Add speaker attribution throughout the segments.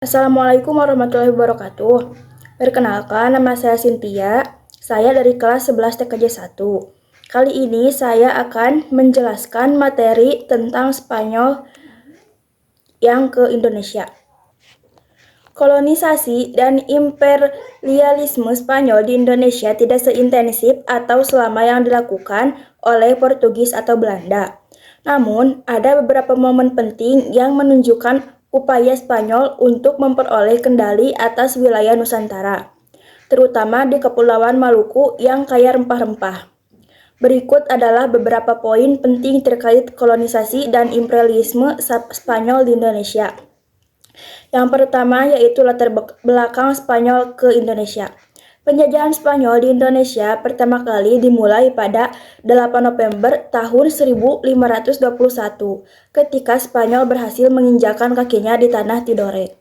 Speaker 1: Assalamualaikum warahmatullahi wabarakatuh. Perkenalkan, nama saya Cynthia. Saya dari kelas 11 TKJ 1. Kali ini saya akan menjelaskan materi tentang Spanyol yang ke Indonesia. Kolonisasi dan imperialisme Spanyol di Indonesia tidak seintensif atau selama yang dilakukan oleh Portugis atau Belanda. Namun, ada beberapa momen penting yang menunjukkan upaya Spanyol untuk memperoleh kendali atas wilayah Nusantara, terutama di Kepulauan Maluku yang kaya rempah-rempah. Berikut adalah beberapa poin penting terkait kolonisasi dan imperialisme Spanyol di Indonesia. Yang pertama yaitu latar belakang Spanyol ke Indonesia. Penjajahan Spanyol di Indonesia pertama kali dimulai pada 8 November tahun 1521 ketika Spanyol berhasil menginjakan kakinya di tanah Tidore.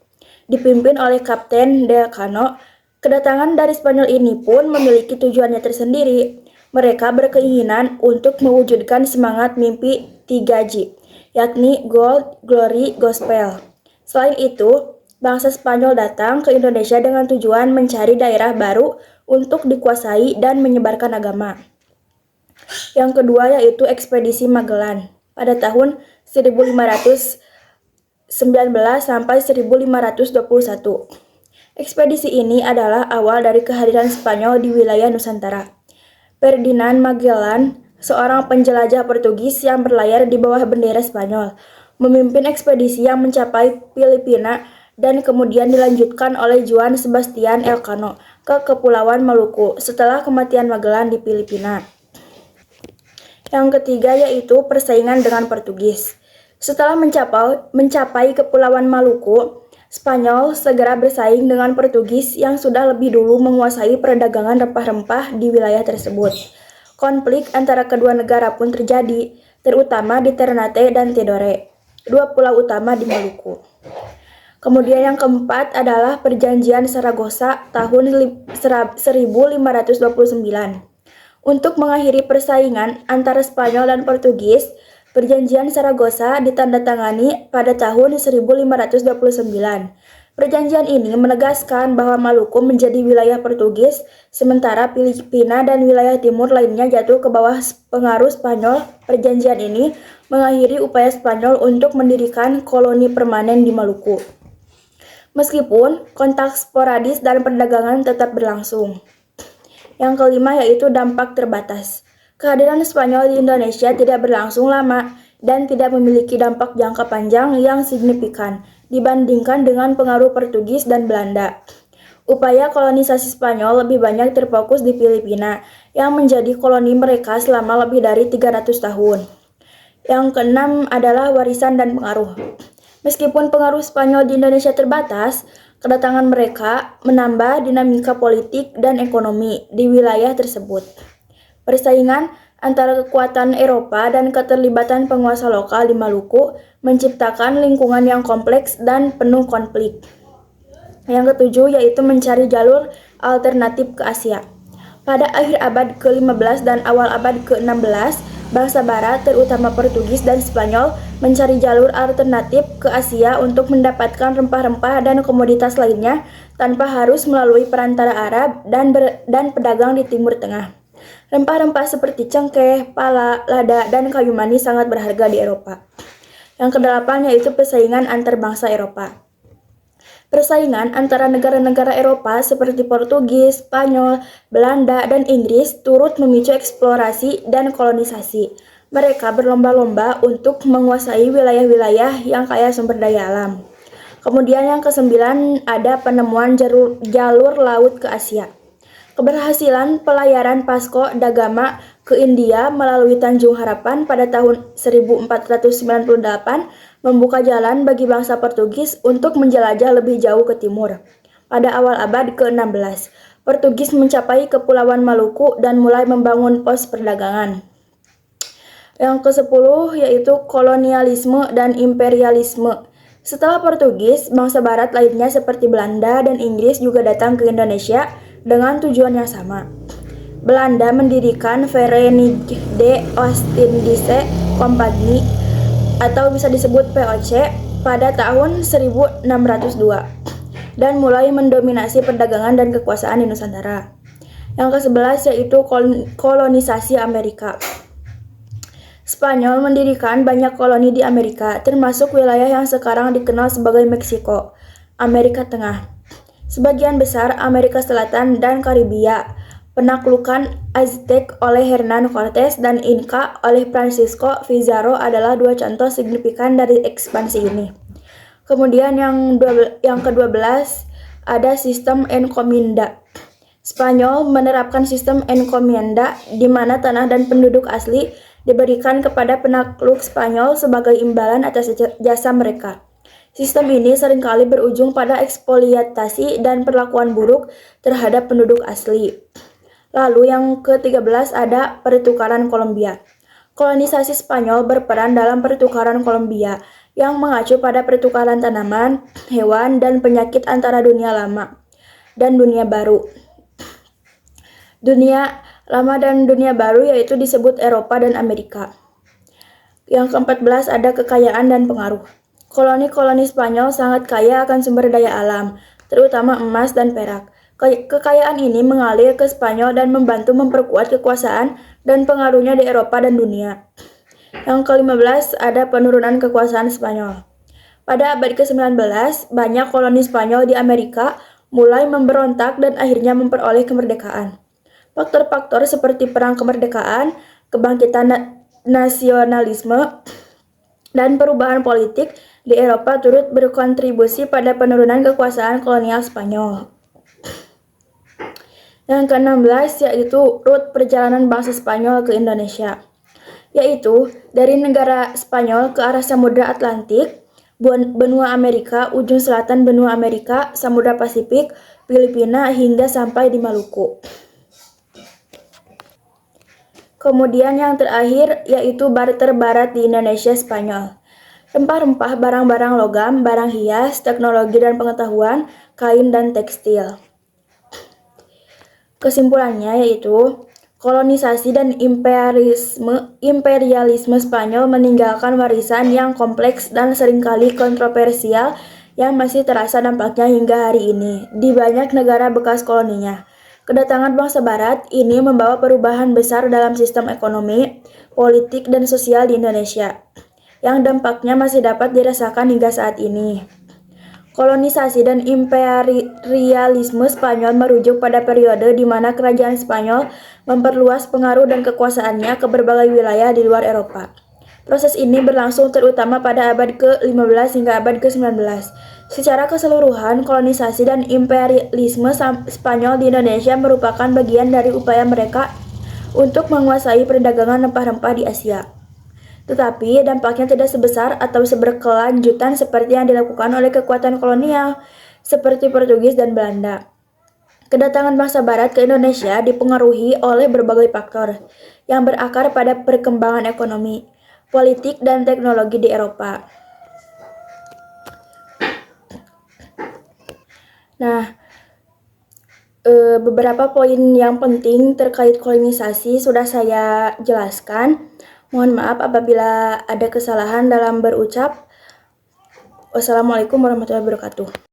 Speaker 1: Dipimpin oleh Kapten de Cano, kedatangan dari Spanyol ini pun memiliki tujuannya tersendiri. Mereka berkeinginan untuk mewujudkan semangat mimpi 3G, yakni Gold, Glory, Gospel. Selain itu, bangsa Spanyol datang ke Indonesia dengan tujuan mencari daerah baru untuk dikuasai dan menyebarkan agama. Yang kedua yaitu Ekspedisi Magellan pada tahun 1519 sampai 1521. Ekspedisi ini adalah awal dari kehadiran Spanyol di wilayah Nusantara. Ferdinand Magellan, seorang penjelajah Portugis yang berlayar di bawah bendera Spanyol, memimpin ekspedisi yang mencapai Filipina dan kemudian dilanjutkan oleh Juan Sebastian Elcano ke Kepulauan Maluku setelah kematian Magellan di Filipina. Yang ketiga yaitu persaingan dengan Portugis. Setelah mencapai Kepulauan Maluku, Spanyol segera bersaing dengan Portugis yang sudah lebih dulu menguasai perdagangan rempah-rempah di wilayah tersebut. Konflik antara kedua negara pun terjadi, terutama di Ternate dan Tidore, dua pulau utama di Maluku. Kemudian yang keempat adalah Perjanjian Saragossa tahun 1529. Untuk mengakhiri persaingan antara Spanyol dan Portugis, Perjanjian Saragossa ditandatangani pada tahun 1529. Perjanjian ini menegaskan bahwa Maluku menjadi wilayah Portugis, sementara Filipina dan wilayah timur lainnya jatuh ke bawah pengaruh Spanyol. Perjanjian ini mengakhiri upaya Spanyol untuk mendirikan koloni permanen di Maluku. Meskipun kontak sporadis dan perdagangan tetap berlangsung. Yang kelima yaitu dampak terbatas. Kehadiran Spanyol di Indonesia tidak berlangsung lama dan tidak memiliki dampak jangka panjang yang signifikan dibandingkan dengan pengaruh Portugis dan Belanda. Upaya kolonisasi Spanyol lebih banyak terfokus di Filipina yang menjadi koloni mereka selama lebih dari 300 tahun. Yang keenam adalah warisan dan pengaruh. Meskipun pengaruh Spanyol di Indonesia terbatas, kedatangan mereka menambah dinamika politik dan ekonomi di wilayah tersebut. Persaingan antara kekuatan Eropa dan keterlibatan penguasa lokal di Maluku menciptakan lingkungan yang kompleks dan penuh konflik. Yang ketujuh yaitu mencari jalur alternatif ke Asia. Pada akhir abad ke-15 dan awal abad ke-16, bangsa Barat, terutama Portugis dan Spanyol, mencari jalur alternatif ke Asia untuk mendapatkan rempah-rempah dan komoditas lainnya tanpa harus melalui perantara Arab dan pedagang di Timur Tengah. Rempah-rempah seperti cengkeh, pala, lada, dan kayu manis sangat berharga di Eropa. Yang kedelapan yaitu persaingan antar bangsa Eropa. Persaingan antara negara-negara Eropa seperti Portugis, Spanyol, Belanda, dan Inggris turut memicu eksplorasi dan kolonisasi. Mereka berlomba-lomba untuk menguasai wilayah-wilayah yang kaya sumber daya alam. Kemudian yang kesembilan ada penemuan jalur laut ke Asia. Keberhasilan pelayaran Vasco da Gama ke India melalui Tanjung Harapan pada tahun 1498 membuka jalan bagi bangsa Portugis untuk menjelajah lebih jauh ke timur. Pada awal abad ke-16, Portugis mencapai Kepulauan Maluku dan mulai membangun pos perdagangan. Yang ke-10 yaitu kolonialisme dan imperialisme. Setelah Portugis, bangsa barat lainnya seperti Belanda dan Inggris juga datang ke Indonesia dengan tujuan yang sama. Belanda mendirikan Verenigde Oostindische Compagnie atau bisa disebut VOC pada tahun 1602 dan mulai mendominasi perdagangan dan kekuasaan di Nusantara. Yang ke-11 yaitu kolonisasi Amerika. Spanyol mendirikan banyak koloni di Amerika, termasuk wilayah yang sekarang dikenal sebagai Meksiko, Amerika Tengah, sebagian besar Amerika Selatan dan Karibia. Penaklukan Aztec oleh Hernán Cortés dan Inca oleh Francisco Pizarro adalah dua contoh signifikan dari ekspansi ini. Kemudian yang ke-12 ada sistem encomienda. Spanyol menerapkan sistem encomienda di mana tanah dan penduduk asli diberikan kepada penakluk Spanyol sebagai imbalan atas jasa mereka. Sistem ini seringkali berujung pada ekspoliatasi dan perlakuan buruk terhadap penduduk asli. Lalu yang ke-13 ada pertukaran Kolombia. Kolonisasi Spanyol berperan dalam pertukaran Kolombia yang mengacu pada pertukaran tanaman, hewan, dan penyakit antara dunia lama dan dunia baru. Dunia lama dan dunia baru yaitu disebut Eropa dan Amerika. Yang ke-14 ada kekayaan dan pengaruh. Koloni-koloni Spanyol sangat kaya akan sumber daya alam, terutama emas dan perak. Kekayaan ini mengalir ke Spanyol dan membantu memperkuat kekuasaan dan pengaruhnya di Eropa dan dunia. Yang ke-15 ada penurunan kekuasaan Spanyol. Pada abad ke-19, banyak koloni Spanyol di Amerika mulai memberontak dan akhirnya memperoleh kemerdekaan. Faktor-faktor seperti perang kemerdekaan, kebangkitan nasionalisme, dan perubahan politik di Eropa turut berkontribusi pada penurunan kekuasaan kolonial Spanyol. Yang ke-16 yaitu rute perjalanan bangsa Spanyol ke Indonesia, yaitu dari negara Spanyol ke arah Samudra Atlantik, benua Amerika, ujung selatan benua Amerika, Samudra Pasifik, Filipina, hingga sampai di Maluku. Kemudian yang terakhir yaitu barter barat di Indonesia Spanyol. Rempah-rempah, barang-barang logam, barang hias, teknologi dan pengetahuan, kain dan tekstil. Kesimpulannya yaitu kolonisasi dan imperialisme Spanyol meninggalkan warisan yang kompleks dan seringkali kontroversial yang masih terasa dampaknya hingga hari ini di banyak negara bekas koloninya. Kedatangan bangsa Barat ini membawa perubahan besar dalam sistem ekonomi, politik, dan sosial di Indonesia, yang dampaknya masih dapat dirasakan hingga saat ini. Kolonisasi dan imperialisme Spanyol merujuk pada periode di mana kerajaan Spanyol memperluas pengaruh dan kekuasaannya ke berbagai wilayah di luar Eropa. Proses ini berlangsung terutama pada abad ke-15 hingga abad ke-19. Secara keseluruhan, kolonisasi dan imperialisme Spanyol di Indonesia merupakan bagian dari upaya mereka untuk menguasai perdagangan rempah-rempah di Asia. Tetapi dampaknya tidak sebesar atau seberkelanjutan seperti yang dilakukan oleh kekuatan kolonial seperti Portugis dan Belanda. Kedatangan bangsa Barat ke Indonesia dipengaruhi oleh berbagai faktor yang berakar pada perkembangan ekonomi, politik, dan teknologi di Eropa. Nah, beberapa poin yang penting terkait kolonisasi sudah saya jelaskan. Mohon maaf apabila ada kesalahan dalam berucap. Wassalamualaikum warahmatullahi wabarakatuh.